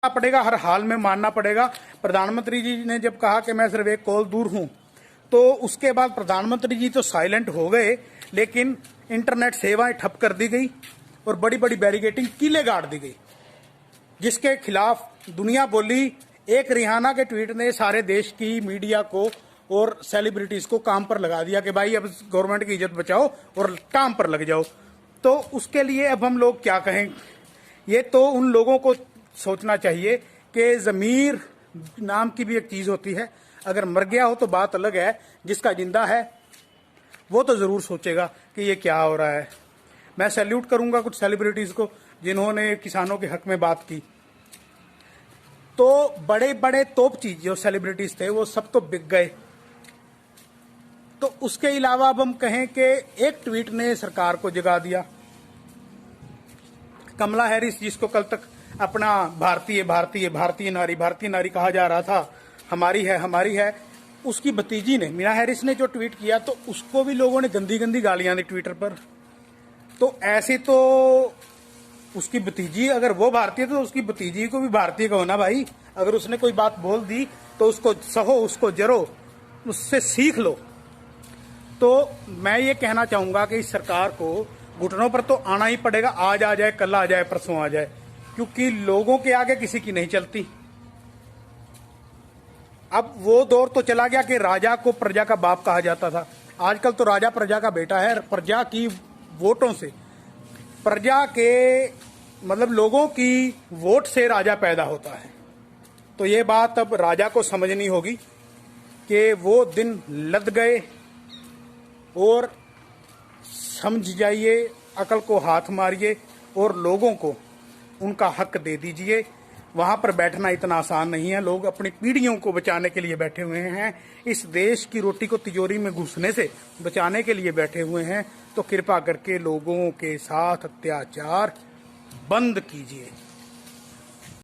पड़ेगा, हर हाल में मानना पड़ेगा। प्रधानमंत्री जी ने जब कहा कि मैं सिर्फ एक कॉल दूर हूं, तो उसके बाद प्रधानमंत्री जी तो साइलेंट हो गए, लेकिन इंटरनेट सेवाएं ठप कर दी गई और बड़ी बड़ी बैरिकेडिंग कीले गाड़ दी गई, जिसके खिलाफ दुनिया बोली। एक रिहाना के ट्वीट ने सारे देश की मीडिया को और सेलिब्रिटीज को काम पर लगा दिया कि भाई अब गवर्नमेंट की इज्जत बचाओ और काम पर लग जाओ। तो उसके लिए अब हम लोग क्या कहें? ये तो उन लोगों को सोचना चाहिए कि ज़मीर नाम की भी एक चीज़ होती है। अगर मर गया हो तो बात अलग है, जिसका जिंदा है वो तो ज़रूर सोचेगा कि ये क्या हो रहा है। मैं सैल्यूट करूंगा कुछ सेलिब्रिटीज़ को जिन्होंने किसानों के हक में बात की। तो बड़े बड़े तोप चीज जो सेलिब्रिटीज थे वो सब तो बिक गए। तो उसके अलावा अब हम कहें कि एक ट्वीट ने सरकार को जगा दिया। कमला हैरिस, जिसको कल तक अपना भारतीय भारतीय भारतीय नारी कहा जा रहा था, हमारी है, उसकी भतीजी ने, मीना हैरिस ने जो ट्वीट किया, तो उसको भी लोगों ने गंदी गंदी गालियां दी ट्विटर पर। तो ऐसे तो उसकी भतीजी, अगर वो भारतीय तो उसकी भतीजी को भी भारतीय कहो ना भाई। अगर उसने कोई बात बोल दी तो उसको सहो, उसको जरो, उससे सीख लो। तो मैं ये कहना चाहूंगा कि इस सरकार को घुटनों पर तो आना ही पड़ेगा। आज आ जाए, कल आ जाए, परसों आ जाए, क्योंकि लोगों के आगे किसी की नहीं चलती। अब वो दौर तो चला गया कि राजा को प्रजा का बाप कहा जाता था। आजकल तो राजा प्रजा का बेटा है। प्रजा की वोटों से, प्रजा के मतलब लोगों की वोट से राजा पैदा होता है। तो ये बात अब राजा को समझनी होगी कि वो दिन लद गए, और समझ जाइए, अकल को हाथ मारिए और लोगों को उनका हक दे दीजिए। वहां पर बैठना इतना आसान नहीं है। लोग अपनी पीढ़ियों को बचाने के लिए बैठे हुए हैं, इस देश की रोटी को तिजोरी में घुसने से बचाने के लिए बैठे हुए हैं। तो कृपा करके लोगों के साथ अत्याचार बंद कीजिए।